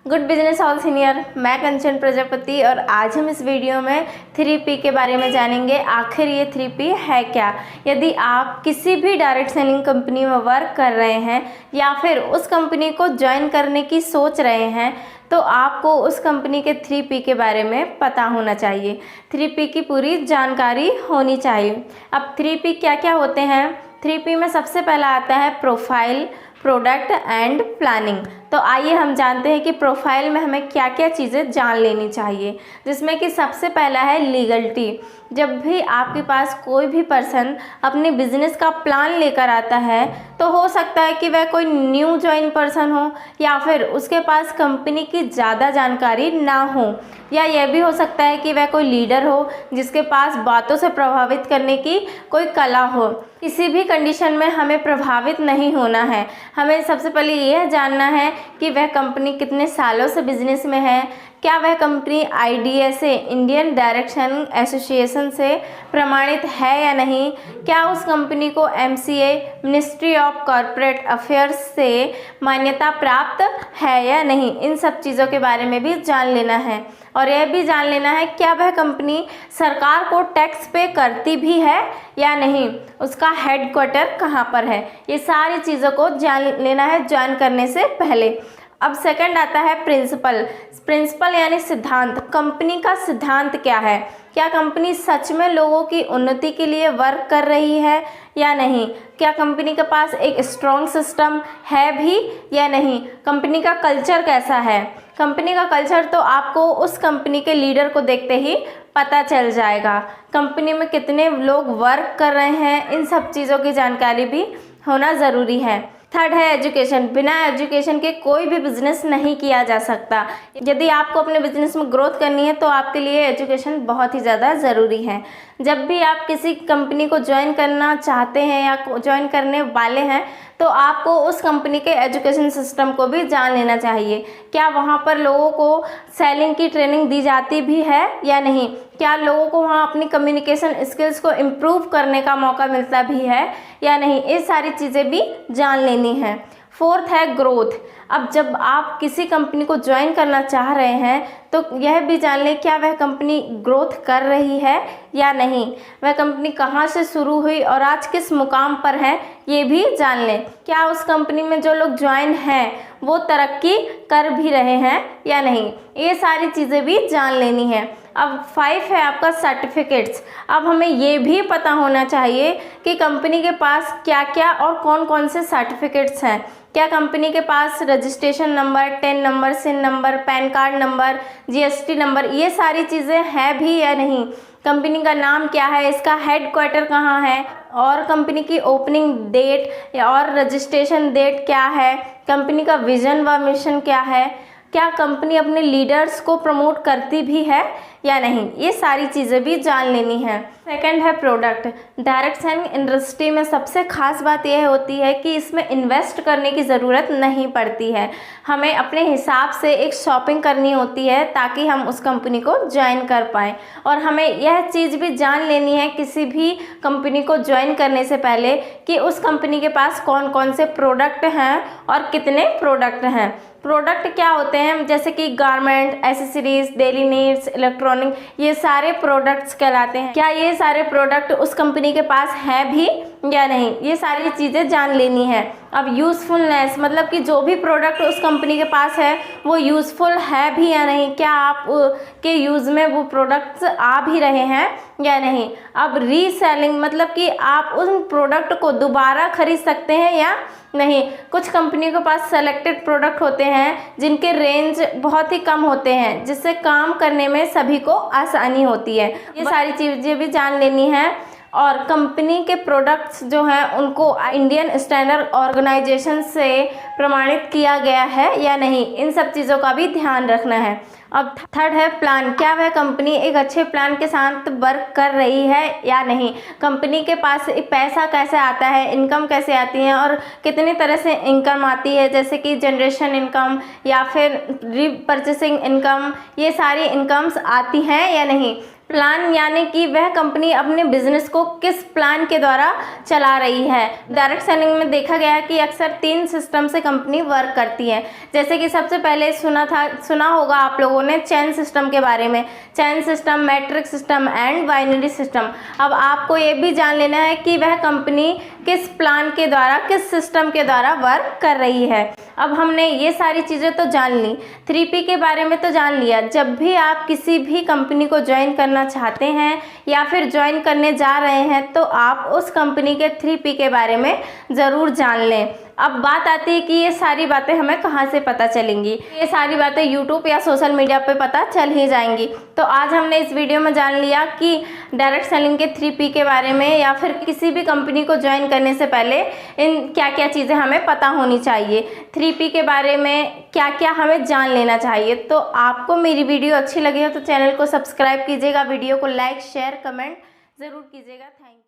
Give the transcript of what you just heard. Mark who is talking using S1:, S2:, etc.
S1: Good business all senior, मैं कंचन प्रजापति और आज हम इस वीडियो में 3P के बारे में जानेंगे। आखिर ये 3P है क्या। यदि आप किसी भी डायरेक्ट सेलिंग कंपनी में वर्क कर रहे हैं या फिर उस कंपनी को ज्वाइन करने की सोच रहे हैं तो आपको उस कंपनी के 3P के बारे में पता होना चाहिए। 3P की पूरी जानकारी होनी चाहिए। अब 3P क्या क्या होते हैं। 3P में सबसे पहला आता है प्रोफाइल, प्रोडक्ट एंड प्लानिंग। तो आइए हम जानते हैं कि प्रोफाइल में हमें क्या क्या चीज़ें जान लेनी चाहिए, जिसमें कि सबसे पहला है लीगलिटी। जब भी आपके पास कोई भी पर्सन अपने बिजनेस का प्लान लेकर आता है तो हो सकता है कि वह कोई न्यू ज्वाइन पर्सन हो या फिर उसके पास कंपनी की ज़्यादा जानकारी ना हो, या यह भी हो सकता है कि वह कोई लीडर हो जिसके पास बातों से प्रभावित करने की कोई कला हो। किसी भी कंडीशन में हमें प्रभावित नहीं होना है। हमें सबसे पहले यह जानना है कि वह कंपनी कितने सालों से बिजनेस में है, क्या वह company IDSA Indian direct selling association से प्रमाणित है या नहीं, क्या उस कंपनी को MCA ministry of corporate affairs से मान्यता प्राप्त है या नहीं। इन सब चीज़ों के बारे में भी जान लेना है और यह भी जान लेना है क्या वह कंपनी सरकार को टैक्स पे करती भी है या नहीं, उसका हेडक्वार्टर कहाँ पर है। ये सारी चीज़ों को जान लेना है ज्वाइन करने से पहले। अब सेकंड आता है प्रिंसिपल यानी सिद्धांत। कंपनी का सिद्धांत क्या है, क्या कंपनी सच में लोगों की उन्नति के लिए वर्क कर रही है या नहीं, क्या कंपनी के पास एक स्ट्रॉन्ग सिस्टम है भी या नहीं, कंपनी का कल्चर कैसा है। कंपनी का कल्चर तो आपको उस कंपनी के लीडर को देखते ही पता चल जाएगा। कंपनी में कितने लोग वर्क कर रहे हैं, इन सब चीज़ों की जानकारी भी होना ज़रूरी है। थर्ड है एजुकेशन। बिना एजुकेशन के कोई भी बिजनेस नहीं किया जा सकता। यदि आपको अपने बिजनेस में ग्रोथ करनी है तो आपके लिए एजुकेशन बहुत ही ज़्यादा ज़रूरी है। जब भी आप किसी कंपनी को ज्वाइन करना चाहते हैं या ज्वाइन करने वाले हैं तो आपको उस कंपनी के एजुकेशन सिस्टम को भी जान लेना चाहिए। क्या वहाँ पर लोगों को सेलिंग की ट्रेनिंग दी जाती भी है या नहीं, क्या लोगों को वहाँ अपनी कम्युनिकेशन स्किल्स को इम्प्रूव करने का मौका मिलता भी है या नहीं, ये सारी चीज़ें भी जान लेनी है। फोर्थ है ग्रोथ। अब जब आप किसी कंपनी को ज्वाइन करना चाह रहे हैं तो यह भी जान लें क्या वह कंपनी ग्रोथ कर रही है या नहीं, वह कंपनी कहाँ से शुरू हुई और आज किस मुकाम पर है, ये भी जान लें। क्या उस कंपनी में जो लोग ज्वाइन हैं वो तरक्की कर भी रहे हैं या नहीं, ये सारी चीज़ें भी जान लेनी है। अब 5 है आपका सर्टिफिकेट्स। अब हमें ये भी पता होना चाहिए कि कंपनी के पास क्या क्या और कौन कौन से सर्टिफिकेट्स हैं। क्या कंपनी के पास registration number, TAN number, CIN number, PAN card number, GST number, ये सारी चीज़ें हैं भी या नहीं। कंपनी का नाम क्या है, इसका हेडक्वार्टर कहाँ है और कंपनी की ओपनिंग डेट और रजिस्ट्रेशन डेट क्या है, कंपनी का विजन व मिशन क्या है, क्या कंपनी अपने लीडर्स को प्रमोट करती भी है या नहीं, ये सारी चीज़ें भी जान लेनी है। सेकंड है प्रोडक्ट। डायरेक्ट सेलिंग इंडस्ट्री में सबसे खास बात यह होती है कि इसमें इन्वेस्ट करने की ज़रूरत नहीं पड़ती है। हमें अपने हिसाब से एक शॉपिंग करनी होती है ताकि हम उस कंपनी को ज्वाइन कर पाएँ। और हमें यह चीज़ भी जान लेनी है किसी भी कंपनी को ज्वाइन करने से पहले कि उस कंपनी के पास कौन कौन से प्रोडक्ट हैं और कितने प्रोडक्ट हैं। प्रोडक्ट क्या होते हैं, जैसे कि garment, accessories, daily needs, electronic, ये सारे प्रोडक्ट्स कहलाते हैं। क्या ये सारे प्रोडक्ट उस कंपनी के पास है भी या नहीं, ये सारी चीज़ें जान लेनी है। अब यूज़फुलनेस, मतलब कि जो भी प्रोडक्ट उस कंपनी के पास है वो यूज़फुल है भी या नहीं, क्या आप के यूज़ में वो प्रोडक्ट्स आ भी रहे हैं या नहीं। अब रीसेलिंग, मतलब कि आप उन प्रोडक्ट को दोबारा खरीद सकते हैं या नहीं। कुछ कंपनी के पास सेलेक्टेड प्रोडक्ट होते हैं जिनके रेंज बहुत ही कम होते हैं, जिससे काम करने में सभी को आसानी होती है। ये सारी चीज़ें भी जान लेनी है। और कंपनी के प्रोडक्ट्स जो हैं उनको इंडियन स्टैंडर्ड ऑर्गेनाइजेशन से प्रमाणित किया गया है या नहीं, इन सब चीज़ों का भी ध्यान रखना है। अब थर्ड है प्लान। क्या वह कंपनी एक अच्छे प्लान के साथ वर्क कर रही है या नहीं, कंपनी के पास पैसा कैसे आता है, इनकम कैसे आती है और कितनी तरह से इनकम आती है, जैसे कि जनरेशन इनकम या फिर रीपरचेसिंग इनकम, ये सारी इनकम्स आती हैं या नहीं। प्लान यानी कि वह कंपनी अपने बिजनेस को किस प्लान के द्वारा चला रही है। डायरेक्ट सेलिंग में देखा गया है कि अक्सर 3 सिस्टम से कंपनी वर्क करती है। जैसे कि सबसे पहले सुना होगा आप लोगों ने चेन सिस्टम के बारे में, chain system, matrix system and binary system. अब आपको ये भी जान लेना है कि वह कंपनी किस प्लान के द्वारा, किस सिस्टम के द्वारा वर्क कर रही है। अब हमने ये सारी चीज़ें तो जान ली, 3P के बारे में तो जान लिया। जब भी आप किसी भी कंपनी को ज्वाइन करना चाहते हैं या फिर ज्वाइन करने जा रहे हैं तो आप उस कंपनी के 3P के बारे में ज़रूर जान लें। अब बात आती है कि ये सारी बातें हमें कहाँ से पता चलेंगी। ये सारी बातें यूट्यूब या सोशल मीडिया पे पता चल ही जाएंगी। तो आज हमने इस वीडियो में जान लिया कि डायरेक्ट सेलिंग के 3P के बारे में या फिर किसी भी कंपनी को ज्वाइन करने से पहले इन क्या क्या चीज़ें हमें पता होनी चाहिए, 3P के बारे में क्या क्या हमें जान लेना चाहिए। तो आपको मेरी वीडियो अच्छी लगी हो तो चैनल को सब्सक्राइब कीजिएगा, वीडियो को लाइक, शेयर, कमेंट ज़रूर कीजिएगा। Thank you.